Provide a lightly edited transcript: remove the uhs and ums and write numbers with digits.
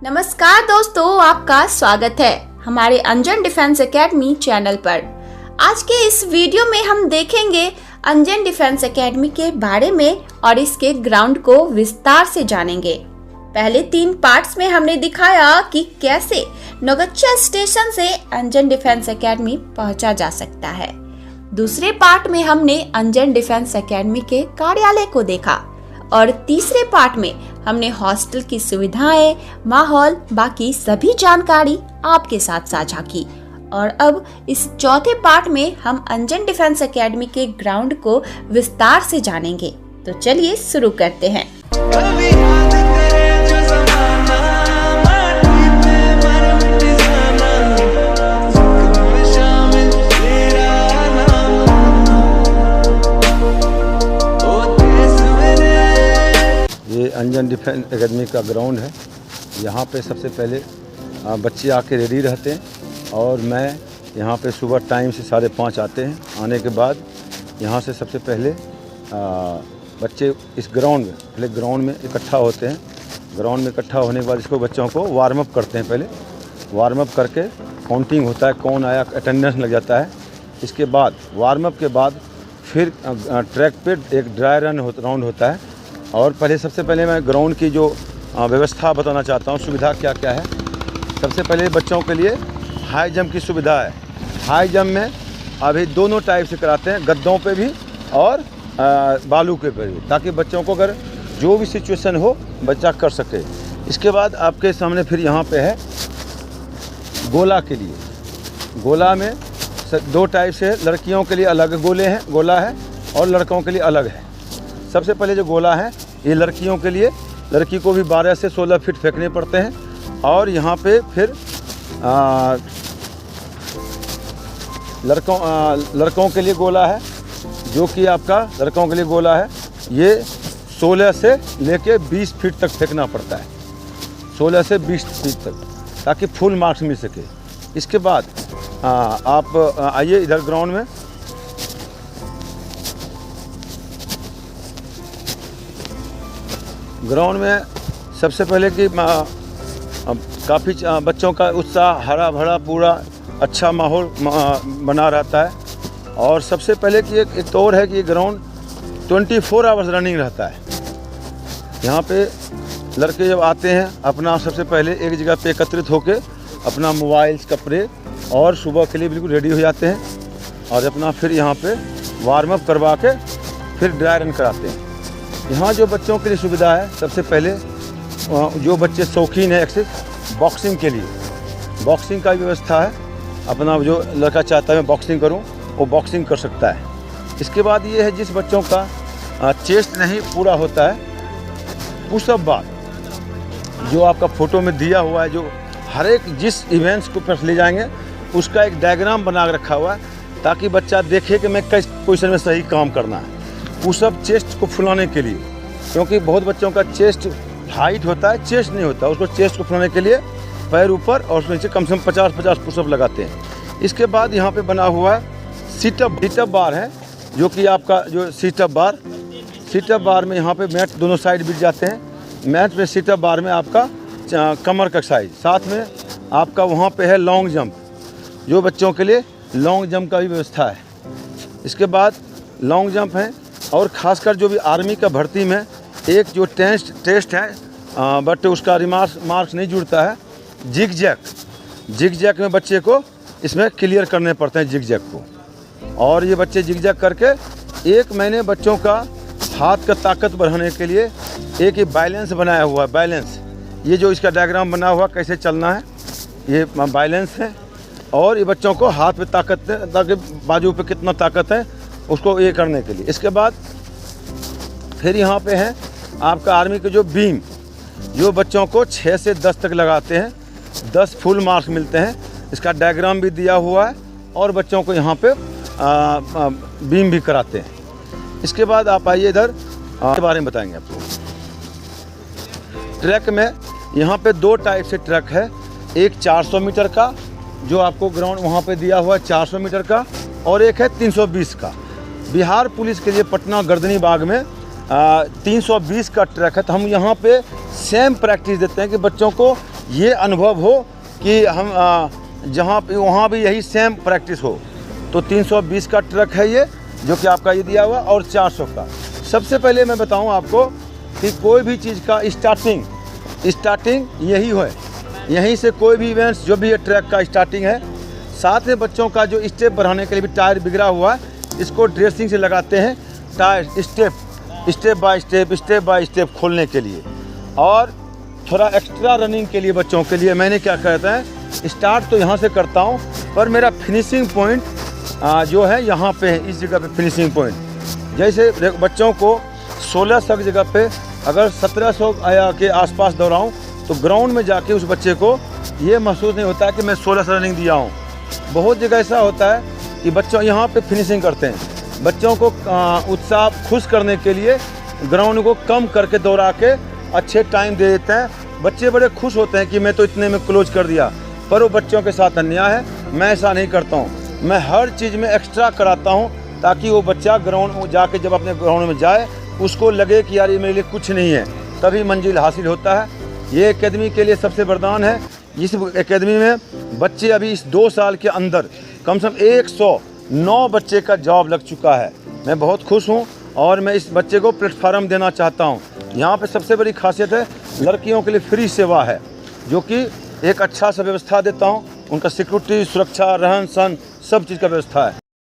नमस्कार दोस्तों, आपका स्वागत है हमारे अंजन डिफेंस एकेडमी चैनल पर। आज के इस वीडियो में हम देखेंगे अंजन डिफेंस एकेडमी के बारे में और इसके ग्राउंड को विस्तार से जानेंगे। पहले 3 पार्ट्स में हमने दिखाया कि कैसे नौगच्छा स्टेशन से अंजन डिफेंस एकेडमी पहुंचा जा सकता है। दूसरे पार्ट में हमने अंजन डिफेंस एकेडमी के कार्यालय को देखा और तीसरे पार्ट में हमने हॉस्टल की सुविधाएं, माहौल, बाकी सभी जानकारी आपके साथ साझा की। और अब इस चौथे पार्ट में हम अंजन डिफेंस एकेडमी के ग्राउंड को विस्तार से जानेंगे। तो चलिए शुरू करते हैं। ये अंजन डिफेंस एकेडमी का ग्राउंड है। यहाँ पे सबसे पहले बच्चे आके रेडी रहते हैं और मैं यहाँ पे सुबह टाइम से 5:30 आते हैं। आने के बाद यहाँ से सबसे पहले बच्चे इस ग्राउंड में इकट्ठा होते हैं। ग्राउंड में इकट्ठा होने के बाद इसको बच्चों को वार्म अप करते हैं। पहले वार्म अप करके काउंटिंग होता है, कौन आया, अटेंडेंस लग जाता है। इसके बाद वार्म अप के बाद फिर ट्रैक पे एक ड्राई राउंड होता है। और सबसे पहले मैं ग्राउंड की जो व्यवस्था बताना चाहता हूँ, सुविधा क्या क्या है। सबसे पहले बच्चों के लिए हाई जंप की सुविधा है। हाई जंप में अभी दोनों टाइप से कराते हैं, गद्दों पे भी और बालू के पे भी, ताकि बच्चों को अगर जो भी सिचुएशन हो बच्चा कर सके। इसके बाद आपके सामने फिर यहाँ पे है गोला के लिए। गोला में 2 टाइप से, लड़कियों के लिए अलग गोला है और लड़कों के लिए अलग है। सबसे पहले जो गोला है ये लड़कियों के लिए, लड़की को भी 12 से 16 फीट फेंकने पड़ते हैं। और यहाँ पे फिर लड़कों के लिए गोला है, जो कि आपका लड़कों के लिए गोला है, ये 16 से लेके 20 फीट तक फेंकना पड़ता है। 16 से 20 फीट तक, ताकि फुल मार्क्स मिल सके। इसके बाद आप आइए इधर ग्राउंड में। ग्राउंड में सबसे पहले कि काफ़ी बच्चों का उत्साह, हरा भरा पूरा अच्छा माहौल बना रहता है। और सबसे पहले कि एक तो और है कि ये ग्राउंड 24 आवर्स रनिंग रहता है। यहाँ पे लड़के जब आते हैं अपना सबसे पहले एक जगह पे एकत्रित होकर अपना मोबाइल्स, कपड़े और सुबह के लिए बिल्कुल रेडी हो जाते हैं और अपना फिर यहाँ पे वार्म अप करवा के फिर ड्राई रन कराते हैं। यहाँ जो बच्चों के लिए सुविधा है, सबसे पहले जो बच्चे शौकीन है एक्सरसाइज बॉक्सिंग के लिए, बॉक्सिंग का व्यवस्था है। अपना जो लड़का चाहता है मैं बॉक्सिंग करूँ, वो बॉक्सिंग कर सकता है। इसके बाद ये है जिस बच्चों का चेस्ट नहीं पूरा होता है, पुशअप बार जो आपका फ़ोटो में दिया हुआ है, जो हर एक जिस इवेंट्स को पर ले जाएंगे उसका एक डायग्राम बना के रखा हुआ है, ताकि बच्चा देखे कि मैं किस पोजीशन में सही काम करना है। पुशअप चेस्ट को फुलाने के लिए, क्योंकि बहुत बच्चों का चेस्ट हाइट होता है, चेस्ट नहीं होता, उसको चेस्ट को फुलाने के लिए पैर ऊपर और उसमें से कम से कम 50 पुशअप लगाते हैं। इसके बाद यहाँ पे बना हुआ है सीटअप बार है, जो कि आपका जो सीटअप बार में यहाँ पे मैट दोनों साइड बिछ जाते हैं। मैट पे सीटअप बार में आपका कमर का एक्सरसाइज, साथ में आपका वहाँ पे है लॉन्ग जंप, जो बच्चों के लिए लॉन्ग जंप का भी व्यवस्था है। इसके बाद लॉन्ग जंप है। और ख़ासकर जो भी आर्मी का भर्ती में एक जो टेस्ट है, बट उसका मार्क्स नहीं जुड़ता है, जिग जैक में बच्चे को इसमें क्लियर करने पड़ते हैं जिग जैक को। और ये बच्चे जिग जैक करके 1 महीने बच्चों का हाथ का ताकत बढ़ाने के लिए एक बैलेंस बनाया हुआ है। बैलेंस, ये जो इसका डायग्राम बना हुआ कैसे चलना है, ये बैलेंस है। और ये बच्चों को हाथ पे ताकत, ताकि बाजू पे कितना ताकत है उसको ये करने के लिए। इसके बाद फिर यहाँ पे है आपका आर्मी के जो बीम, जो बच्चों को 6 से 10 तक लगाते हैं, 10 फुल मार्क्स मिलते हैं। इसका डायग्राम भी दिया हुआ है और बच्चों को यहाँ पे बीम भी कराते हैं। इसके बाद आप आइए इधर के बारे में बताएंगे आपको। ट्रैक में यहाँ पे 2 टाइप से ट्रैक है, एक 400 मीटर का जो आपको ग्राउंड वहाँ पे दिया हुआ है 400 मीटर का, और एक है 320 का। बिहार पुलिस के लिए पटना गर्दनी बाग में 320 का ट्रैक है। तो हम यहाँ पे सेम प्रैक्टिस देते हैं कि बच्चों को ये अनुभव हो कि हम जहाँ पे वहाँ भी यही सेम प्रैक्टिस हो। तो 320 का ट्रक है ये, जो कि आपका ये दिया हुआ, और 400 का। सबसे पहले मैं बताऊँ आपको कि कोई भी चीज़ का स्टार्टिंग यही है, यहीं से कोई भी इवेंट्स जो भी है ट्रैक का स्टार्टिंग है। साथ में बच्चों का जो स्टेप बढ़ाने के लिए भी टायर बिगड़ा हुआ है, इसको ड्रेसिंग से लगाते हैं टायर स्टेप बाय स्टेप खोलने के लिए। और थोड़ा एक्स्ट्रा रनिंग के लिए बच्चों के लिए मैंने क्या कहता है, स्टार्ट तो यहाँ से करता हूँ, पर मेरा फिनिशिंग पॉइंट जो है यहाँ पे है, इस जगह पे फिनिशिंग पॉइंट। जैसे बच्चों को 1600 की जगह पे अगर 1700 के आसपास दौड़ाऊँ, तो ग्राउंड में जाके उस बच्चे को ये महसूस नहीं होता है कि मैं 1600 रनिंग दिया हूँ। बहुत जगह ऐसा होता है कि बच्चों यहाँ पे फिनिशिंग करते हैं, बच्चों को उत्साह खुश करने के लिए ग्राउंड को कम करके दौड़ा के अच्छे टाइम दे देते हैं। बच्चे बड़े खुश होते हैं कि मैं तो इतने में क्लोज कर दिया, पर वो बच्चों के साथ अन्याय है। मैं ऐसा नहीं करता हूँ, मैं हर चीज़ में एक्स्ट्रा कराता हूँ, ताकि वो बच्चा ग्राउंड में जाके जब अपने ग्राउंड में जाए उसको लगे कि यार ये मेरे लिए कुछ नहीं है, तभी मंजिल हासिल होता है। ये एकेडमी के लिए सबसे वरदान है। इस एकेडमी में बच्चे अभी इस 2 साल के अंदर कम से कम 109 बच्चे का जॉब लग चुका है। मैं बहुत खुश हूँ और मैं इस बच्चे को प्लेटफार्म देना चाहता हूँ। यहाँ पे सबसे बड़ी खासियत है, लड़कियों के लिए फ्री सेवा है, जो कि एक अच्छा सा व्यवस्था देता हूँ। उनका सिक्योरिटी, सुरक्षा, रहन सहन सब चीज़ का व्यवस्था है।